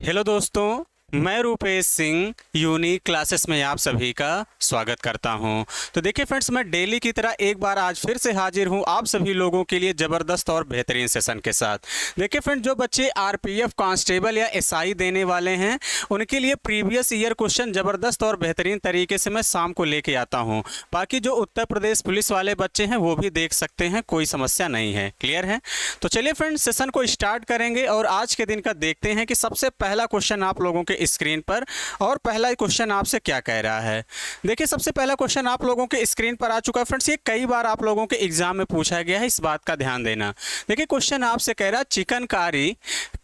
Hello दोस्तों, मैं Rupesh Singh unique classes में आप सभी का स्वागत करता हूं। तो देखिए फ्रेंड्स, मैं डेली की तरह एक बार आज फिर से हाजिर हूं आप सभी लोगों के लिए ज़बरदस्त और बेहतरीन सेशन के साथ। देखिए फ्रेंड्स, जो बच्चे आरपीएफ कांस्टेबल या एसआई देने वाले हैं उनके लिए प्रीवियस ईयर क्वेश्चन ज़बरदस्त और बेहतरीन तरीके से मैं शाम को लेके आता हूँ। बाकी जो उत्तर प्रदेश पुलिस वाले बच्चे हैं वो भी देख सकते हैं, कोई समस्या नहीं है। क्लियर है? तो चलिए फ्रेंड्स, सेशन को स्टार्ट करेंगे और आज के दिन का देखते हैं कि सबसे पहला क्वेश्चन आप लोगों के स्क्रीन पर और पहला क्वेश्चन आपसे क्या कह रहा है। देखिए, सबसे पहला क्वेश्चन आप लोगों के स्क्रीन पर आ चुका है फ्रेंड्स। ये कई बार आप लोगों के एग्जाम में पूछा गया है, इस बात का ध्यान देना। देखिए, क्वेश्चन आपसे कह रहा है चिकनकारी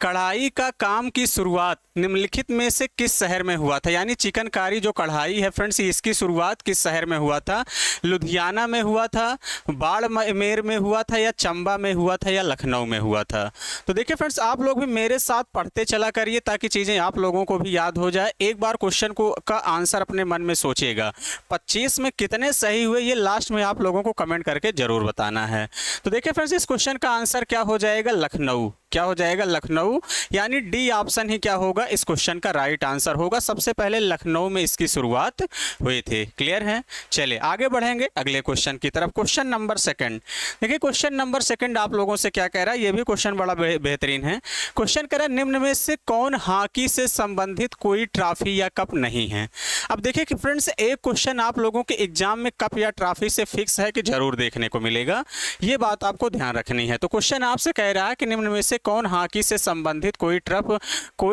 कढ़ाई का काम की शुरुआत निम्नलिखित में से किस शहर में हुआ था। यानी चिकनकारी जो कढ़ाई है फ्रेंड्स, इसकी शुरुआत किस शहर में हुआ था? लुधियाना में हुआ था, बाड़मेर में हुआ था, या चंबा में हुआ था, या लखनऊ में हुआ था। तो देखिए फ्रेंड्स, आप लोग भी मेरे साथ पढ़ते चला करिए ताकि चीज़ें आप लोगों को भी याद हो जाए। एक बार क्वेश्चन को का आंसर अपने मन में सोचिएगा। 25 में कितने सही हुए ये लास्ट में आप लोगों को कमेंट करके जरूर बताना है। तो देखिए फ्रेंड्स, इस क्वेश्चन का आंसर क्या हो जाएगा? लखनऊ। क्या हो जाएगा? लखनऊ। यानी डी ऑप्शन ही क्या होगा? इस क्वेश्चन का राइट आंसर होगा। सबसे पहले लखनऊ में इसकी शुरुआत हुई थी। क्लियर है? चलिए आगे बढ़ेंगे अगले क्वेश्चन की तरफ। Question number second. देखिए, क्वेश्चन नंबर सेकंड आप लोगों से क्या कह रहा है, ये भी क्वेश्चन बड़ा बेहतरीन है। क्वेश्चन कह रहा है निम्न में से कौन हॉकी से संबंधित कोई ट्रॉफी या कप नहीं है। अब देखिए कि फ्रेंड्स, एक क्वेश्चन आप लोगों के एग्जाम में कप या ट्रॉफी से फिक्स है कि जरूर देखने को मिलेगा, ये बात आपको ध्यान रखनी है। तो क्वेश्चन आपसे कह रहा है कि निम्न में से कौन हॉकी से संबंधित कोई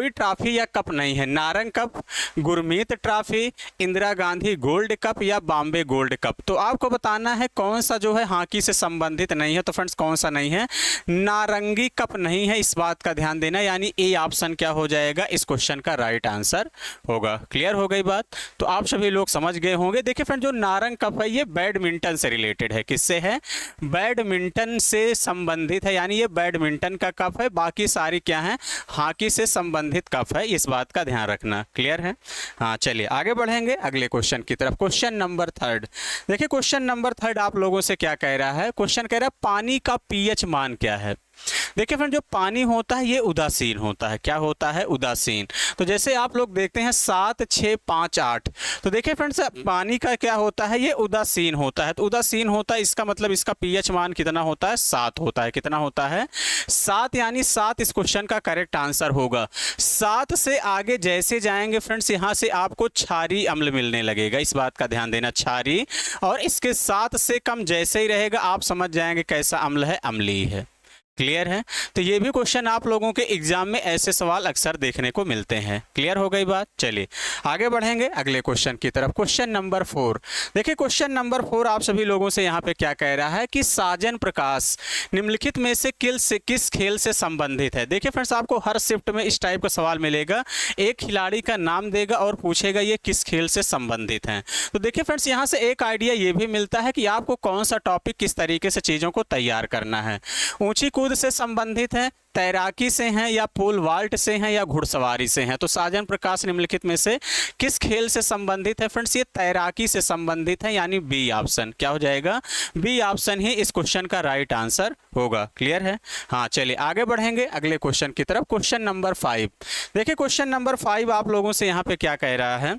ट्रॉफी या कप नहीं है। Narang cup, Gurmeet trophy, Indira Gandhi gold cup, या बॉम्बे गोल्ड कप। तो आपको बताना है कौन सा जो है हॉकी से संबंधित नहीं है। तो फ्रेंड्स, कौन सा नहीं है? नारंगी कप नहीं है, इस बात का ध्यान देना। यानी ए ऑप्शन क्या हो जाएगा? इस क्वेश्चन का राइट आंसर होगा। क्लियर हो गई बात? तो आप सभी लोग समझ गए होंगे। देखिए फ्रेंड, जो नारंग कप है ये बैडमिंटन से रिलेटेड है। किससे है? बैडमिंटन से संबंधित है। यानी ये बैडमिंटन का कप है, बाकी सारी क्या है? हॉकी से संबंधित कप है, इस बात का ध्यान रखना। क्लियर है? हाँ, चलिए आगे बढ़ेंगे अगले क्वेश्चन की तरफ। Question number third. देखिए, क्वेश्चन नंबर थर्ड आप लोगों से क्या कह रहा है। क्वेश्चन कह रहा है पानी का पीएच मान क्या है। देखिए फ्रेंड, जो पानी होता है ये उदासीन होता है। क्या होता है? उदासीन। तो जैसे आप लोग देखते हैं 7, 6, 5, 8। तो देखिए फ्रेंड्स, पानी का क्या होता है? ये उदासीन होता है। तो उदासीन होता है, इसका मतलब इसका पीएच मान कितना होता है? 7 होता है। कितना होता है? 7। यानी 7 इस क्वेश्चन का करेक्ट आंसर होगा। 7 से आगे जैसे जाएंगे फ्रेंड्स, यहाँ से आपको क्षारीय अम्ल मिलने लगेगा, इस बात का ध्यान देना। क्षारीय, और इसके 7 से कम जैसे ही रहेगा आप समझ जाएंगे कैसा अम्ल है? अम्लीय है। क्लियर है? तो ये भी क्वेश्चन आप लोगों के एग्जाम में ऐसे सवाल अक्सर देखने को मिलते हैं। क्लियर हो गई बात? चलिए आगे बढ़ेंगे अगले क्वेश्चन की तरफ। Question number 4। देखिए, क्वेश्चन नंबर 4 आप सभी लोगों से यहाँ पे क्या कह रहा है कि साजन प्रकाश निम्नलिखित में से किस खेल से संबंधित है। देखिए फ्रेंड्स, आपको हर शिफ्ट में इस टाइप का सवाल मिलेगा। एक खिलाड़ी का नाम देगा और पूछेगा ये किस खेल से संबंधित है। तो देखिए फ्रेंड्स, यहाँ से एक आइडिया ये भी मिलता है कि आपको कौन सा टॉपिक किस तरीके से चीज़ों को तैयार करना है। ऊंची कूद से संबंधित है, तैराकी से हैं, या पोल वाल्ट से हैं, या घुड़सवारी से हैं। तो साजन प्रकाश निम्नलिखित में से किस खेल से संबंधित है? फ्रेंड्स, ये तैराकी से संबंधित है। यानी बी ऑप्शन क्या हो जाएगा? बी ऑप्शन ही इस क्वेश्चन का राइट आंसर होगा। क्लियर है? हाँ, चलिए आगे बढ़ेंगे अगले क्वेश्चन की तरफ। Question number 5। देखिए, क्वेश्चन नंबर 5 आप लोगों से यहाँ पे क्या कह रहा है।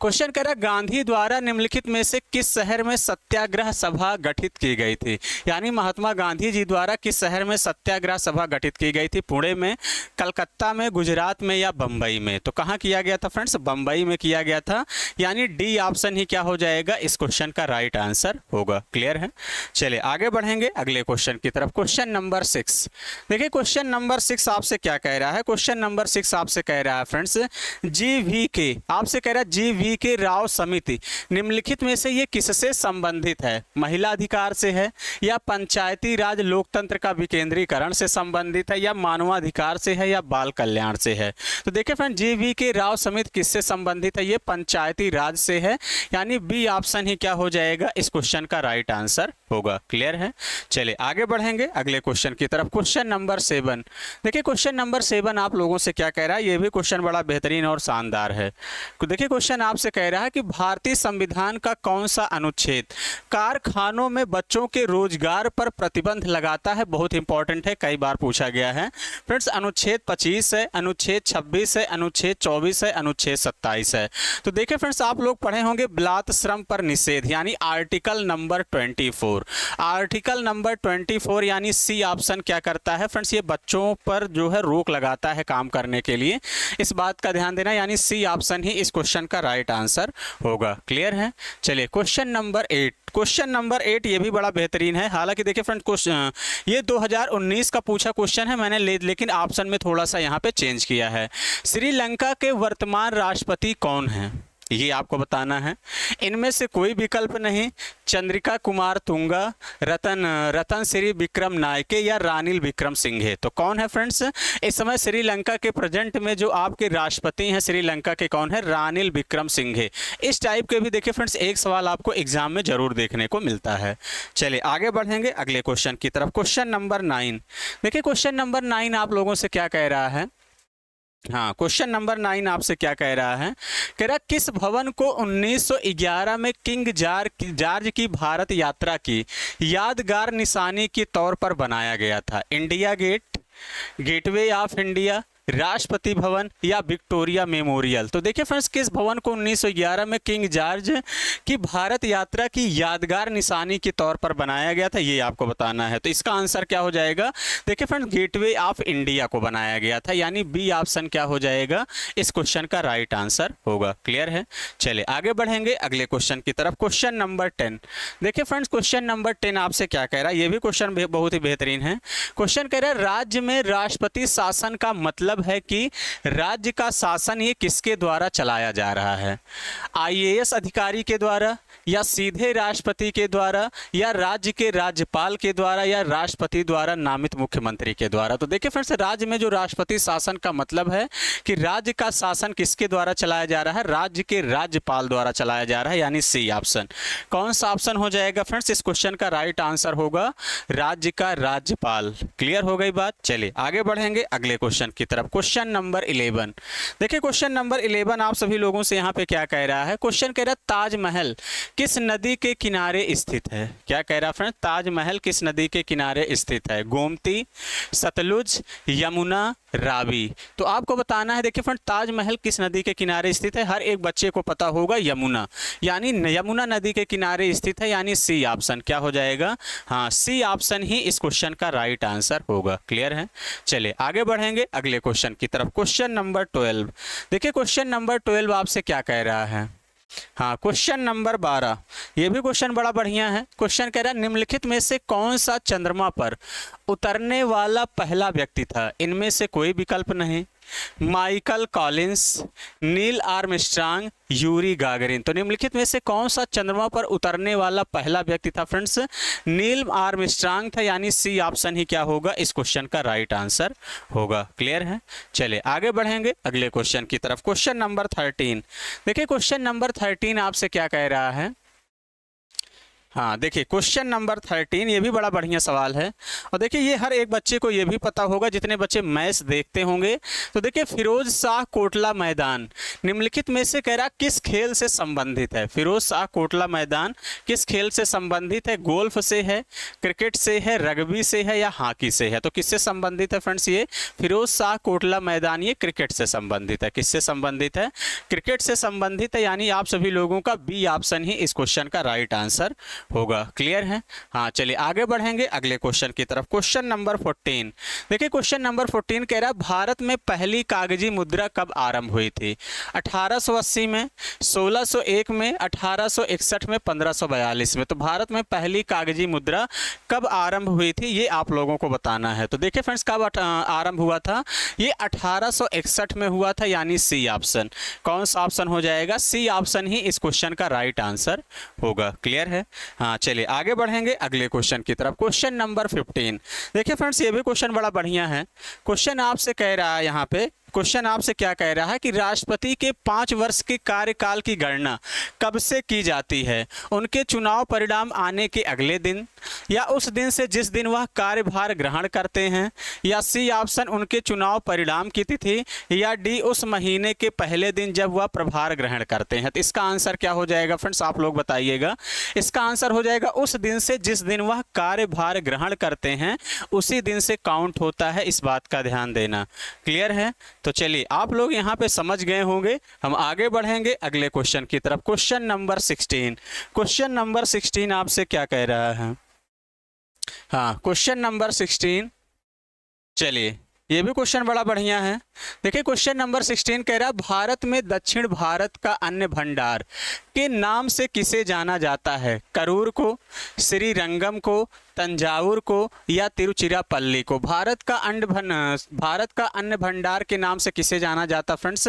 क्वेश्चन कह रहा है गांधी द्वारा निम्नलिखित में से किस शहर में सत्याग्रह सभा गठित की गई थी। यानी महात्मा गांधी जी द्वारा किस शहर में सत्याग्रह सभा गठित की गई थी? पुणे में, कलकत्ता में, गुजरात में, या बम्बई में। तो कहाँ किया गया था फ्रेंड्स? बम्बई में किया गया था। यानी डी ऑप्शन ही क्या हो जाएगा? इस क्वेश्चन का राइट आंसर होगा। क्लियर है? चलिए आगे बढ़ेंगे अगले क्वेश्चन की तरफ। Question number 6। देखिए, क्वेश्चन नंबर 6 आपसे क्या कह रहा है। क्वेश्चन नंबर 6 आपसे कह रहा है फ्रेंड्स, GVK आपसे कह रहा है GVK राव समिति निम्नलिखित में से ये किससे संबंधित है। महिला अधिकार से है, या पंचायती राज लोकतंत्र का विकेंद्रीकरण से संबंधित है, या मानवाधिकार से है, या बाल कल्याण से है। तो देखिए फ्रेंड, GVK राव समिति किससे संबंधित है? ये पंचायती राज से है। यानी बी ऑप्शन ही क्या हो जाएगा? इस क्वेश्चन का राइट आंसर होगा। क्लियर है? चलिए आगे बढ़ेंगे अगले क्वेश्चन की तरफ। Question number 7। देखिए, क्वेश्चन नंबर 7 आप लोगों से क्या कह रहा है। ये भी क्वेश्चन बड़ा बेहतरीन और शानदार है। देखिए, क्वेश्चन क्वेश्चन आपसे कह रहा है कि भारतीय संविधान का कौन सा अनुच्छेद कारखानों में बच्चों के रोजगार पर प्रतिबंध लगाता है। बहुत इंपॉर्टेंट है, कई बार पूछा गया है फ्रेंड्स। अनुच्छेद 25 है, अनुच्छेद 26 है, अनुच्छेद 24 है, अनुच्छेद 27 है। तो देखिए फ्रेंड्स, आप लोग पढ़े होंगे बलात् श्रम पर निषेध यानी आर्टिकल नंबर 24। आर्टिकल नंबर 24 यानी सी ऑप्शन क्या करता है फ्रेंड्स, ये बच्चों पर जो है रोक लगाता है काम करने के लिए। इस बात का ध्यान देना, यानी सी ऑप्शन ही इस क्वेश्चन का राइट आंसर होगा। क्लियर है। चलिए क्वेश्चन नंबर 8। क्वेश्चन नंबर 8 ये भी बड़ा बेहतरीन है। हालांकि देखिए फ्रेंड्स, क्वेश्चन ये 2019 का पूछा क्वेश्चन है मैंने, लेकिन ऑप्शन में थोड़ा सा यहाँ पे चेंज किया है। श्रीलंका के वर्तमान राष्ट्रपति कौन है, ये आपको बताना है। इनमें से कोई विकल्प नहीं, चंद्रिका कुमार तुंगा, रतन श्री विक्रम नायके या रानिल विक्रम सिंघे। तो कौन है फ्रेंड्स, इस समय श्रीलंका के प्रेजेंट में जो आपके राष्ट्रपति हैं श्रीलंका के, कौन है, रानिल विक्रम सिंघे। इस टाइप के भी देखिए फ्रेंड्स एक सवाल आपको एग्जाम में जरूर देखने को मिलता है। चलिए आगे बढ़ेंगे अगले क्वेश्चन की तरफ। Question number 9। देखिए क्वेश्चन नंबर 9 आप लोगों से क्या कह रहा है। हाँ, क्वेश्चन नंबर 9 आपसे क्या कह रहा है, कह रहा किस भवन को 1911 में किंग जॉर्ज की भारत यात्रा की यादगार निशानी के तौर पर बनाया गया था। India gate, gateway of India, Rashtrapati Bhavan या विक्टोरिया मेमोरियल। तो देखिए फ्रेंड्स, किस भवन को 1911 में किंग जॉर्ज की भारत यात्रा की यादगार निशानी के तौर पर बनाया गया था, ये आपको बताना है। तो इसका आंसर क्या हो जाएगा, देखिए फ्रेंड्स, गेटवे ऑफ इंडिया को बनाया गया था, यानी बी ऑप्शन क्या हो जाएगा, इस क्वेश्चन का राइट आंसर होगा। क्लियर है। चलिए आगे बढ़ेंगे अगले क्वेश्चन की तरफ। Question number 10। देखिए फ्रेंड्स, क्वेश्चन नंबर 10 आपसे क्या कह रहा है, ये भी क्वेश्चन बहुत ही बेहतरीन है। क्वेश्चन कह रहा है राज्य में राष्ट्रपति शासन का मतलब है कि राज्य का शासन ये किसके द्वारा चलाया जा रहा है, आईएएस अधिकारी के द्वारा या सीधे राष्ट्रपति के द्वारा या राज्य के राज्यपाल के द्वारा या राष्ट्रपति द्वारा नामित मुख्यमंत्री के द्वारा। तो देखिए फ्रेंड्स, राज्य में जो राष्ट्रपति शासन का मतलब है कि राज्य का शासन किसके द्वारा चलाया जा रहा है, राज्य के राज्यपाल द्वारा चलाया जा रहा है, यानी सी ऑप्शन। कौन सा ऑप्शन हो जाएगा फ्रेंड्स, इस क्वेश्चन का राइट आंसर होगा राज्य का राज्यपाल। क्लियर हो गई बात। चलिए आगे बढ़ेंगे अगले क्वेश्चन की तरफ। Question number 11। देखिए क्वेश्चन नंबर 11 आप सभी लोगों से यहाँ पे क्या कह रहा है, क्वेश्चन कह रहा है ताजमहल किस नदी के किनारे स्थित है। क्या कह रहा है फ्रेंड, ताजमहल किस नदी के किनारे स्थित है, गोमती, सतलुज, यमुना, रावी। तो आपको बताना है, देखिए फ्रेंड, ताजमहल किस नदी के किनारे स्थित है, हर एक बच्चे को पता होगा, यमुना, यानी यमुना नदी के किनारे स्थित है, यानी सी ऑप्शन क्या हो जाएगा, हाँ सी ऑप्शन ही इस क्वेश्चन का राइट आंसर होगा। क्लियर है। चलिए आगे बढ़ेंगे अगले क्वेश्चन की तरफ। Question number 12। देखिए क्वेश्चन नंबर 12 आपसे क्या कह रहा है, हाँ क्वेश्चन नंबर 12। ये भी क्वेश्चन बड़ा बढ़िया है। क्वेश्चन कह रहा है निम्नलिखित में से कौन सा चंद्रमा पर उतरने वाला पहला व्यक्ति था। इनमें से कोई विकल्प नहीं, Michael Collins, Neil Armstrong, Yuri Gagarin. तो निम्नलिखित में से कौन सा चंद्रमा पर उतरने वाला पहला व्यक्ति था फ्रेंड्स, नील आर्मस्ट्रांग था, यानी सी ऑप्शन ही क्या होगा, इस क्वेश्चन का राइट आंसर होगा। क्लियर है। चलिए आगे बढ़ेंगे अगले क्वेश्चन की तरफ। Question number 13। देखिए क्वेश्चन नंबर 13 आपसे क्या कह रहा है, हाँ देखिए क्वेश्चन नंबर 13 ये भी बड़ा बढ़िया सवाल है। और देखिए ये हर एक बच्चे को ये भी पता होगा, जितने बच्चे मैथ्स देखते होंगे। तो देखिए फिरोज शाह कोटला मैदान निम्नलिखित में से कह रहा किस खेल से संबंधित है। फिरोज शाह कोटला मैदान किस खेल से संबंधित है, गोल्फ से है, क्रिकेट से है, रग्बी से है या हॉकी से है। तो किससे संबंधित है फ्रेंड्स, ये फिरोज शाह कोटला मैदान ये क्रिकेट से संबंधित है। किससे संबंधित है, क्रिकेट से संबंधित है, यानी आप सभी लोगों का बी ऑप्शन ही इस क्वेश्चन का राइट आंसर होगा। क्लियर है। हाँ चलिए आगे बढ़ेंगे अगले क्वेश्चन की तरफ। Question number 14। देखिए क्वेश्चन नंबर 14 कह रहा है भारत में पहली कागजी मुद्रा कब आरंभ हुई थी, 1880 में, 1601 में, 1861 में, 1542 में। तो भारत में पहली कागजी मुद्रा कब आरंभ हुई थी, ये आप लोगों को बताना है। तो देखिए फ्रेंड्स, कब आरंभ हुआ था, ये 1861 में हुआ था, यानी सी ऑप्शन। कौन सा ऑप्शन हो जाएगा, सी ऑप्शन ही इस क्वेश्चन का राइट आंसर होगा। क्लियर है। हाँ चलिए आगे बढ़ेंगे अगले क्वेश्चन की तरफ। Question number 15। देखिए फ्रेंड्स, ये भी क्वेश्चन बड़ा बढ़िया है। क्वेश्चन आपसे कह रहा है यहाँ पे, क्वेश्चन आपसे क्या कह रहा है कि राष्ट्रपति के 5 वर्ष के कार्यकाल की गणना कब से की जाती है? उनके चुनाव परिणाम आने के अगले दिन, या उस दिन से जिस दिन वह कार्यभार ग्रहण करते हैं, या सी ऑप्शन उनके चुनाव परिणाम की तिथि, या डी उस महीने के पहले दिन जब वह प्रभार ग्रहण करते हैं। तो इसका आंसर क्या हो जाएगा फ्रेंड्स, आप लोग बताइएगा। इसका आंसर हो जाएगा उस दिन से जिस दिन वह कार्यभार ग्रहण करते हैं उसी दिन से काउंट होता है, इस बात का ध्यान देना। क्लियर है? तो चलिए आप लोग यहाँ पे समझ गए होंगे। हम आगे बढ़ेंगे अगले क्वेश्चन की तरफ। Question number 16। क्वेश्चन नंबर 16 आपसे क्या कह रहा है? हाँ, क्वेश्चन नंबर 16, चलिए ये भी क्वेश्चन बड़ा बढ़िया है। देखिए क्वेश्चन नंबर 16 कह रहा है भारत में दक्षिण भारत का अन्न भंडार के नाम से किसे जाना जाता है? करूर को, श्रीरंगम को, तंजावुर को, या तिरुचिरापल्ली को? भारत का अन्न भंडार के नाम से किसे जाना जाता फ्रेंड्स?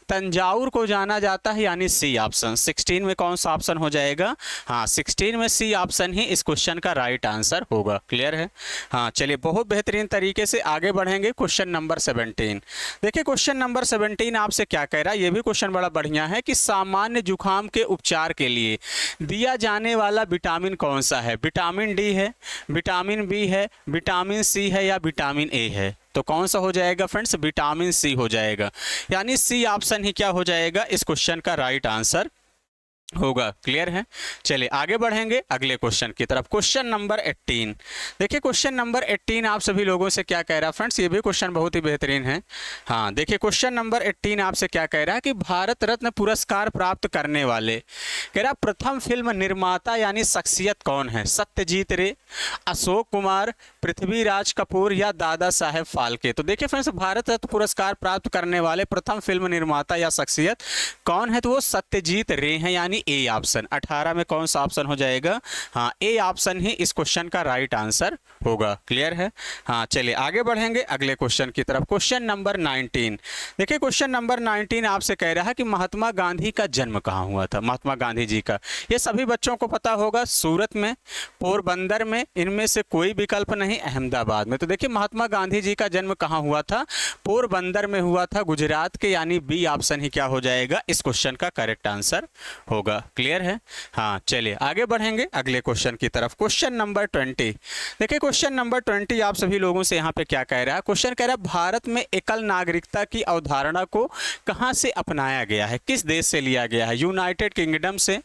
तंजावुर को जाना जाता है, यानी सी ऑप्शन। 16 में कौन सा ऑप्शन हो जाएगा? हाँ, 16 में सी ऑप्शन ही इस क्वेश्चन का राइट आंसर होगा। क्लियर है? हाँ, चलिए बहुत बेहतरीन तरीके से आगे बढ़ेंगे। Question number 17। देखिए क्वेश्चन नंबर 17 आपसे क्या कह रहा है? ये भी क्वेश्चन बड़ा बढ़िया है कि सामान्य जुकाम के उपचार के लिए दिया जाने वाला विटामिन कौन सा है? विटामिन डी है, विटामिन बी है, विटामिन सी है, या विटामिन ए है? तो कौन सा हो जाएगा फ्रेंड्स? विटामिन सी हो जाएगा, यानी सी ऑप्शन ही क्या हो जाएगा इस क्वेश्चन का राइट आंसर होगा। क्लियर है? चलिए आगे बढ़ेंगे अगले क्वेश्चन की तरफ। Question number 18। देखिए क्वेश्चन नंबर 18 आप सभी लोगों से क्या कह रहा है फ्रेंड्स? ये भी क्वेश्चन बहुत ही बेहतरीन है। हाँ, देखिए क्वेश्चन नंबर 18 आपसे क्या कह रहा है कि भारत रत्न पुरस्कार प्राप्त करने वाले कह रहा प्रथम फिल्म निर्माता यानी शख्सियत कौन है? सत्यजीत रे, अशोक कुमार, पृथ्वीराज कपूर, या दादा साहेब फाल्के? तो देखिए फ्रेंड्स भारत रत्न पुरस्कार प्राप्त करने वाले प्रथम फिल्म निर्माता या शख्सियत कौन है? तो वो सत्यजीत रे हैं, यानी ए ऑप्शन। 18 में कौन सा ऑप्शन हो जाएगा? हाँ, ए ऑप्शन ही इस क्वेश्चन का राइट आंसर होगा। क्लियर है? हाँ, चलिए आगे बढ़ेंगे अगले क्वेश्चन की तरफ। Question number 19। देखिए क्वेश्चन नंबर 19 आपसे कह रहा है कि महात्मा गांधी का जन्म कहाँ हुआ था? महात्मा गांधी जी का, ये सभी बच्चों को पता होगा, सूरत में, पोरबंदर में, इनमें से कोई विकल्प नहीं, अहमदाबाद में। तो देखिए महात्मा गांधी जी का जन्म कहाँ हुआ था? पोरबंदर में हुआ था, गुजरात के, यानी बी ऑप्शन ही क्या हो जाएगा इस क्वेश्चन का करेक्ट आंसर होगा। क्लियर है? हाँ, चलिए आगे बढ़ेंगे अगले क्वेश्चन की तरफ। Question number 20। देखिए क्वेश्चन नंबर 20 आप सभी लोगों से यहाँ पे क्या कह रहा है? क्वेश्चन कह रहा है भारत में एकल नागरिकता की अवधारणा को कहाँ से अपनाया गया है? किस देश से लिया गया है? यूनाइटेड किंगडम से,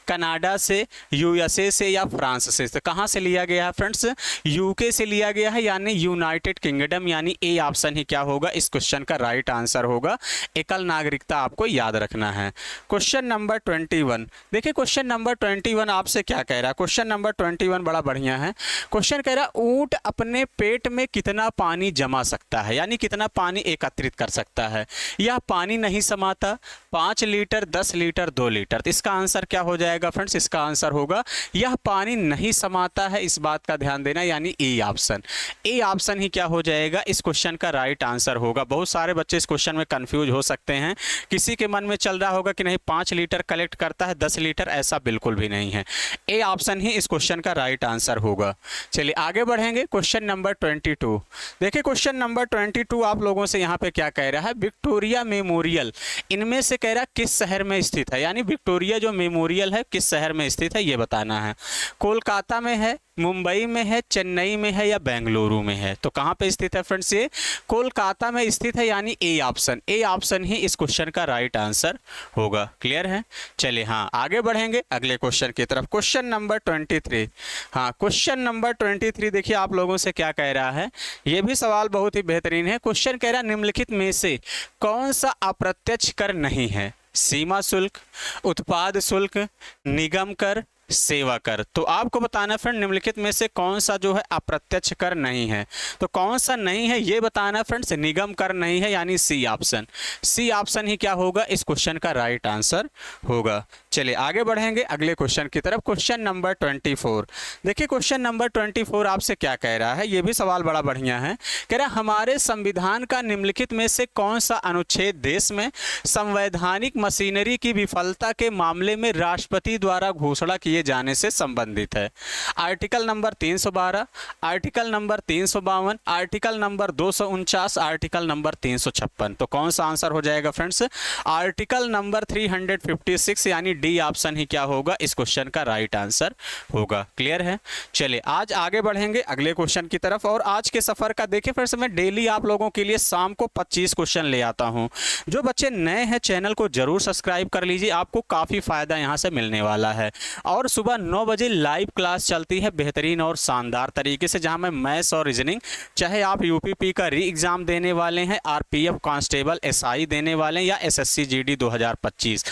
कनाडा से, यूएसए से, या फ्रांस से? तो कहाँ से लिया गया है फ्रेंड्स? यूके से लिया गया है, यानी यूनाइटेड किंगडम, यानी ए ऑप्शन ही क्या होगा इस क्वेश्चन का राइट आंसर होगा। एकल नागरिकता आपको याद रखना है। Question number 21। देखिए क्वेश्चन नंबर 21 आपसे क्या कह रहा है? क्वेश्चन नंबर 21 बड़ा बढ़िया है। क्वेश्चन कह रहा है ऊंट अपने पेट में कितना पानी जमा सकता है, यानी कितना पानी एकत्रित कर सकता है? यह पानी नहीं समाता, 5 लीटर, 10 लीटर, 2 लीटर? तो इसका आंसर क्या हो जाएगा फ्रेंड्स? इसका आंसर होगा यह पानी नहीं समाता है, इस बात का ध्यान देना, यानी ए ऑप्शन। ए ऑप्शन ही क्या हो जाएगा इस क्वेश्चन का राइट आंसर होगा। बहुत सारे बच्चे इस क्वेश्चन में कंफ्यूज हो सकते हैं, किसी के मन में चल रहा होगा कि नहीं 5 लीटर कलेक्ट करता है, 10 लीटर, ऐसा बिल्कुल भी नहीं है। ए ऑप्शन ही इस क्वेश्चन का राइट आंसर होगा। चलिए आगे बढ़ेंगे क्वेश्चन नंबर 22। देखिए क्वेश्चन नंबर 22 आप लोगों से यहाँ पे क्या कह रहा है? विक्टोरिया मेमोरियल इनमें से कह रहा है किस शहर में स्थित है? यानी विक्टोरिया जो मेमोरियल है किस शहर में स्थित है ये बताना है। कोलकाता में है, मुंबई में है, चेन्नई में है, या बेंगलुरु में है? तो कहाँ पे स्थित है फ्रेंड्स? ये कोलकाता में स्थित है, यानी ए ऑप्शन। ए ऑप्शन ही इस क्वेश्चन का राइट आंसर होगा। क्लियर है? चलिए हाँ आगे बढ़ेंगे अगले क्वेश्चन की तरफ। Question number 23। हाँ, क्वेश्चन नंबर 23 देखिए आप लोगों से क्या कह रहा है? ये भी सवाल बहुत ही बेहतरीन है। क्वेश्चन कह रहा है निम्नलिखित में से कौन सा अप्रत्यक्ष कर नहीं है? सीमा शुल्क, उत्पाद शुल्क, निगम कर, सेवा कर? तो आपको बताना फ्रेंड निम्नलिखित में से कौन सा जो है अप्रत्यक्ष कर नहीं है। तो कौन सा नहीं है ये बताना फ्रेंड्स। निगम कर नहीं है, यानी सी ऑप्शन। सी ऑप्शन ही क्या होगा इस क्वेश्चन का राइट आंसर होगा। चलिए आगे बढ़ेंगे अगले क्वेश्चन की तरफ। Question number 24। देखिए क्वेश्चन नंबर 24 आपसे क्या कह रहा है? ये भी सवाल बड़ा बढ़िया है। कह रहा है हमारे संविधान का निम्नलिखित में से कौन सा अनुच्छेद देश में संवैधानिक मशीनरी की विफलता के मामले में राष्ट्रपति द्वारा घोषणा किया किए जाने से संबंधित है। Article number 312, article number 352, article number 249, article number 356। तो कौन सा आंसर हो जाएगा फ्रेंड्स? आर्टिकल नंबर 356 यानी डी ऑप्शन ही क्या होगा इस क्वेश्चन का राइट आंसर होगा। क्लियर है? चलिए आज आगे बढ़ेंगे अगले क्वेश्चन की तरफ। और आज के सफर का देखिए फ्रेंड्स, मैं डेली आप लोगों के लिए शाम को 25 क्वेश्चन ले आता हूं। जो बच्चे नए हैं चैनल को जरूर सब्सक्राइब कर लीजिए, आपको काफी फायदा यहां से मिलने वाला है। और सुबह 9 बजे लाइव क्लास चलती है बेहतरीन और शानदार तरीके से, जहां मैं मैथ्स और रीजनिंग, चाहे आप यूपीपी का री एग्जाम देने वाले हैं, आरपीएफ कांस्टेबल एसआई देने वाले हैं या एसएससी जीडी 2025,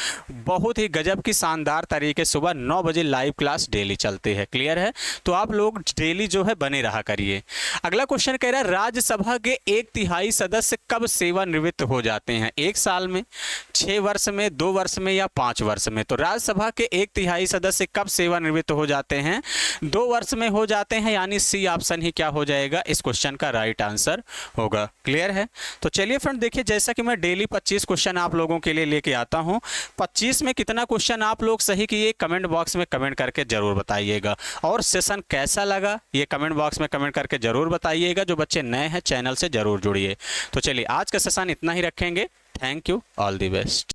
बहुत ही गजब की शानदार तरीके सुबह 9 बजे लाइव क्लास डेली चलती है। क्लियर है? तो आप लोग डेली जो है बने रहा करिए। अगला क्वेश्चन कह रहा है राज्यसभा के 1/3 सदस्य कब सेवानिवृत्त हो जाते हैं? 1 साल में, 6 वर्ष में, 2 वर्ष में या 5 वर्ष में? तो राज्यसभा के 1/3 सदस्य कब सेवानिवृत्त हो जाते हैं? 2 वर्ष में हो जाते हैं, यानी सी ऑप्शन ही क्या हो जाएगा इस क्वेश्चन का राइट आंसर होगा। क्लियर है? तो चलिए फ्रेंड देखिए, जैसा कि मैं डेली 25 क्वेश्चन आप लोगों के लिए लेके आता हूं, 25 में कितना क्वेश्चन आप लोग सही किए कमेंट बॉक्स में कमेंट करके जरूर बताइएगा। और सेशन कैसा लगा ये कमेंट बॉक्स में कमेंट करके जरूर बताइएगा। जो बच्चे नए हैं चैनल से जरूर जुड़िए। तो चलिए आज का सेशन इतना ही रखेंगे। Thank you, all the best.